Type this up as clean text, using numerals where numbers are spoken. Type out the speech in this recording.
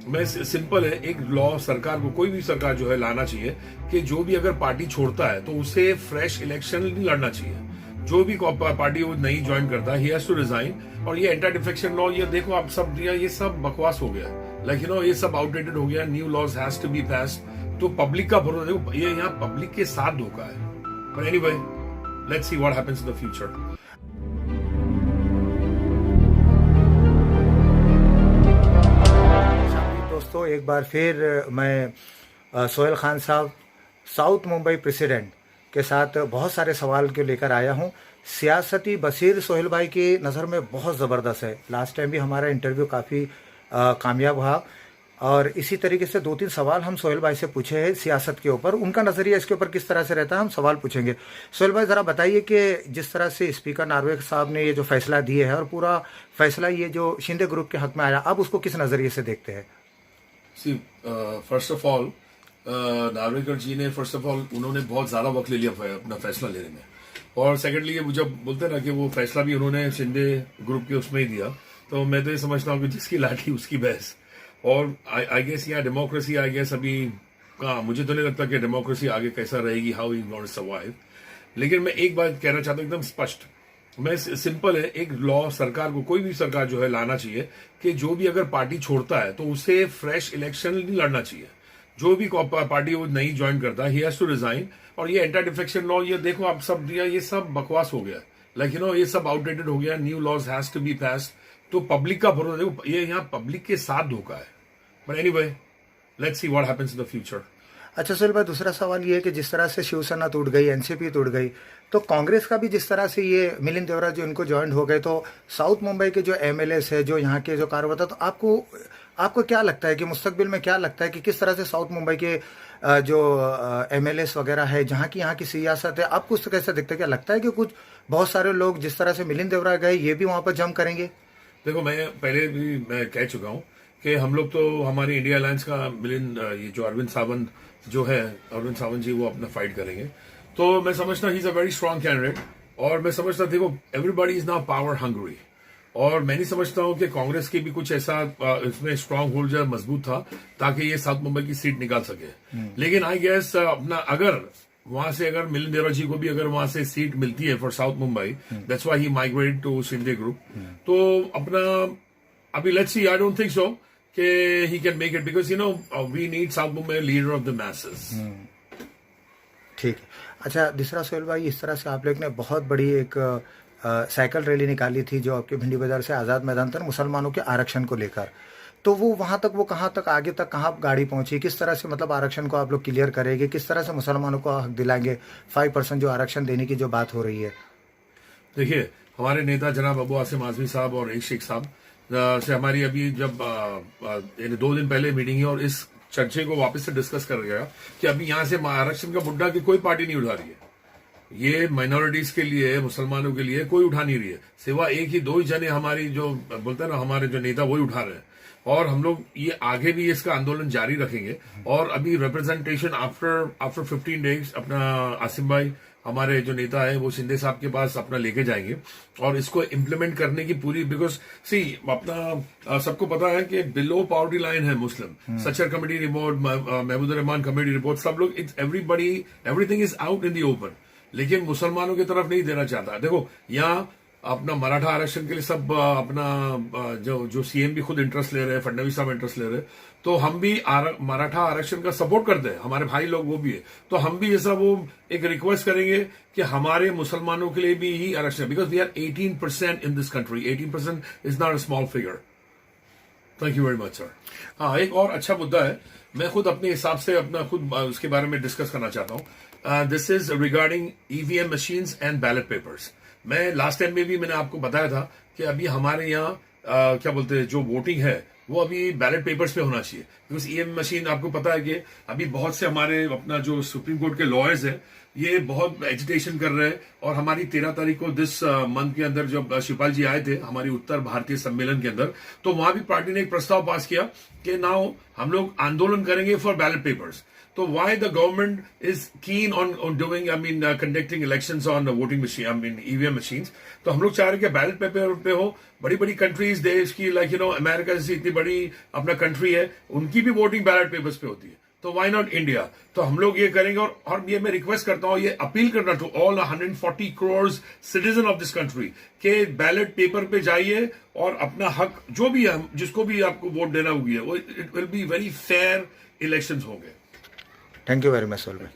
मैं सिंपल है, एक लॉ सरकार को, कोई भी सरकार जो है लाना चाहिए कि जो भी अगर पार्टी छोड़ता है तो उसे फ्रेश इलेक्शन नहीं लड़ना चाहिए। जो भी पार्टी वो नई ज्वाइन करता है, ही हैज टू रिजाइन। और ये एंटी डिफेक्शन लॉ, ये देखो आप सब, ये सब बकवास हो गया, लाइक ये सब आउटडेटेड हो गया। New laws has to be passed. तो पब्लिक का भरोसा, देखो ये यहाँ पब्लिक के साथ धोखा है। But anyway, let's see what happens in the future. दोस्तों, एक बार फिर मैं सोहेल खान साहब, साउथ मुंबई प्रेसिडेंट के साथ बहुत सारे सवाल को लेकर आया हूं। सियासती बसीर सोहेल भाई की नज़र में बहुत ज़बरदस्त है। लास्ट टाइम भी हमारा इंटरव्यू काफ़ी कामयाब हुआ और इसी तरीके से 2-3 सवाल हम सोहेल भाई से पूछे हैं सियासत के ऊपर। उनका नज़रिया इसके ऊपर किस तरह से रहता है, हम सवाल पूछेंगे। सोहेल भाई, ज़रा बताइए कि जिस तरह से स्पीकर नार्वे साहब ने ये जो फैसला दिए है और पूरा फैसला ये जो शिंदे ग्रुप के हक में आया, आप उसको किस नज़रिए से देखते हैं? फर्स्ट ऑफ ऑल, नार्वेकर जी ने उन्होंने बहुत ज्यादा वक्त ले लिया अपना फैसला लेने में। और सेकेंडली, ये जब बोलते हैं ना कि वो फैसला भी उन्होंने शिंदे ग्रुप के उसमें ही दिया, तो मैं तो ये समझता हूँ कि जिसकी लाठी उसकी बहस। और आई गेस यहाँ डेमोक्रेसी, आई गेस अभी कहाँ, मुझे तो नहीं लगता कि डेमोक्रेसी आगे कैसा रहेगी, how you going to survive. लेकिन मैं एक बात कहना चाहता हूँ एकदम स्पष्ट, मैं सिंपल है, एक लॉ सरकार को, कोई भी सरकार जो है लाना चाहिए कि जो भी अगर पार्टी छोड़ता है तो उसे फ्रेश इलेक्शन नहीं लड़ना चाहिए। जो भी पार्टी वो नई ज्वाइन करता है, ही हैज टू रिजाइन। और ये एंटी डिफेक्शन लॉ, ये देखो आप सब, ये सब बकवास हो गया, लाइक ये सब आउटडेटेड हो गया। New laws has to be passed. तो पब्लिक का भरोसा, देखो ये यहाँ पब्लिक के साथ धोखा है। But anyway, let's see what happens in the future. अच्छा सोहेल भाई, दूसरा सवाल ये है कि जिस तरह से शिवसेना टूट गई, एनसीपी टूट गई, तो कांग्रेस का भी जिस तरह से ये मिलिंद देवरा जो इनको ज्वाइन हो गए, तो साउथ मुंबई के जो एमएलएस है, जो यहाँ के जो कार्यकर्ता, तो आपको क्या लगता है कि मुस्तकबिल में क्या लगता है कि किस तरह से साउथ मुंबई के जो एमएलएस वगैरह है, यहाँ की सियासत है, आपको उससे कैसे दिखता है? क्या लगता है कि कुछ बहुत सारे लोग जिस तरह से मिलिंद देवरा गए, ये भी वहां पर जम करेंगे? देखो, मैं पहले भी मैं कह चुका हूँ कि हम लोग तो, हमारी इंडिया अलायंस का ये जो अरविंद सावंत जो है, अरविंद सावंत जी वो अपना फाइट करेंगे। तो मैं समझता he is a very strong candidate. और मैं समझता, देखो everybody is now power hungry. और मैं नहीं समझता हूँ कि कांग्रेस की भी कुछ ऐसा इसमें स्ट्रांग होल्ड जो मजबूत था ताकि ये साउथ मुंबई की सीट निकाल सके। लेकिन आई गेस अपना, अगर वहां से अगर मिलिंद देवरा जी को भी अगर वहां से सीट मिलती है for south Mumbai, that's why he migrated to Shinde group. तो अपना अभी let's see, I don't think so कि he can make it, because we need South Mumbai leader of the masses. ठीक है। अच्छा, दूसरा सोहेल भाई, इस तरह से आप लोग ने बहुत बड़ी एक साइकिल रैली निकाली थी जो आपके भिंडी बाजार से आज़ाद मैदान तक, मुसलमानों के आरक्षण को लेकर। तो वो वहां तक, वो कहाँ तक, आगे तक कहाँ गाड़ी पहुंची? किस तरह से मतलब आरक्षण को आप लोग क्लियर करेंगे? किस तरह से मुसलमानों को हक दिलाएंगे? 5% जो आरक्षण देने की जो बात हो रही है। देखिए, हमारे नेता जनाब अबू आसिम आजमी साहब और एक शेख साहब से हमारी अभी जब 2 दिन पहले मीटिंग है, और इस चर्चे को वापस से डिस्कस कर गया कि अभी यहां से आरक्षण का मुद्दा की कोई पार्टी नहीं उठा रही है। ये माइनॉरिटीज के लिए, मुसलमानों के लिए कोई उठा नहीं रही है, सिवा एक ही 2 ही जने हमारी जो बोलते हैं ना, हमारे जो नेता वही उठा रहे हैं। और हम लोग ये आगे भी इसका आंदोलन जारी रखेंगे। और अभी रिप्रेजेंटेशन आफ्टर 15 डेज अपना आसिम भाई, हमारे जो नेता है, वो शिंदे साहब के पास अपना लेके जाएंगे और इसको इम्प्लीमेंट करने की पूरी, बिकॉज सी अपना सबको पता है कि बिलो पॉवर्टी लाइन है Muslim. Sachar committee report, Mahmood Rahman committee report, सब लोग, everything is out in the open. लेकिन मुसलमानों की तरफ नहीं देना चाहता। देखो, यहाँ अपना मराठा आरक्षण के लिए सब अपना जो सीएम भी खुद इंटरेस्ट ले रहे हैं, फडणवीस साहब इंटरेस्ट ले रहे हैं, तो हम भी मराठा आरक्षण का सपोर्ट करते हैं, हमारे भाई लोग वो भी है। तो हम भी जैसा वो एक रिक्वेस्ट करेंगे कि हमारे मुसलमानों के लिए भी ही आरक्षण, because we are 18% in this country. 18% is not a small figure. Thank you very much sir. हाँ, एक और अच्छा मुद्दा है, मैं खुद अपने हिसाब से अपना खुद उसके बारे में डिस्कस करना चाहता हूँ। This is regarding EVM machines and ballot papers. मैं लास्ट टाइम में भी मैंने आपको बताया था कि अभी हमारे यहाँ क्या बोलते हैं, जो वोटिंग है वो अभी बैलेट पेपर्स पे होना चाहिए। बिकॉज ईवीएम मशीन, आपको पता है कि अभी बहुत से हमारे अपना जो सुप्रीम कोर्ट के लॉयर्स हैं, ये बहुत एजिटेशन कर रहे हैं। और हमारी 13 तारीख को दिस मंथ के अंदर जब शिवपाल जी आए थे हमारी उत्तर भारतीय सम्मेलन के अंदर, तो वहां भी पार्टी ने एक प्रस्ताव पास किया कि नाउ हम लोग आंदोलन करेंगे फॉर बैलेट पेपर्स. तो why the government is keen on doing conducting elections on voting machine EVM machines. तो हम लोग चाह रहे हैं कि बैलेट पेपर पे हो. बड़ी बड़ी कंट्रीज देश की लाइक अमेरिका जैसी इतनी बड़ी अपना कंट्री है, उनकी भी वोटिंग बैलेट पेपर्स पे होती है. तो व्हाई नॉट इंडिया. तो हम लोग ये करेंगे. और ये मैं रिक्वेस्ट करता हूं, ये अपील करना to all 140 crore citizen of this country के बैलेट पेपर पे जाइए और अपना हक जो भी है, जिसको भी आपको वोट देना होगी, वो it will be very fair elections होंगे. Thank you very much Sohail भाई.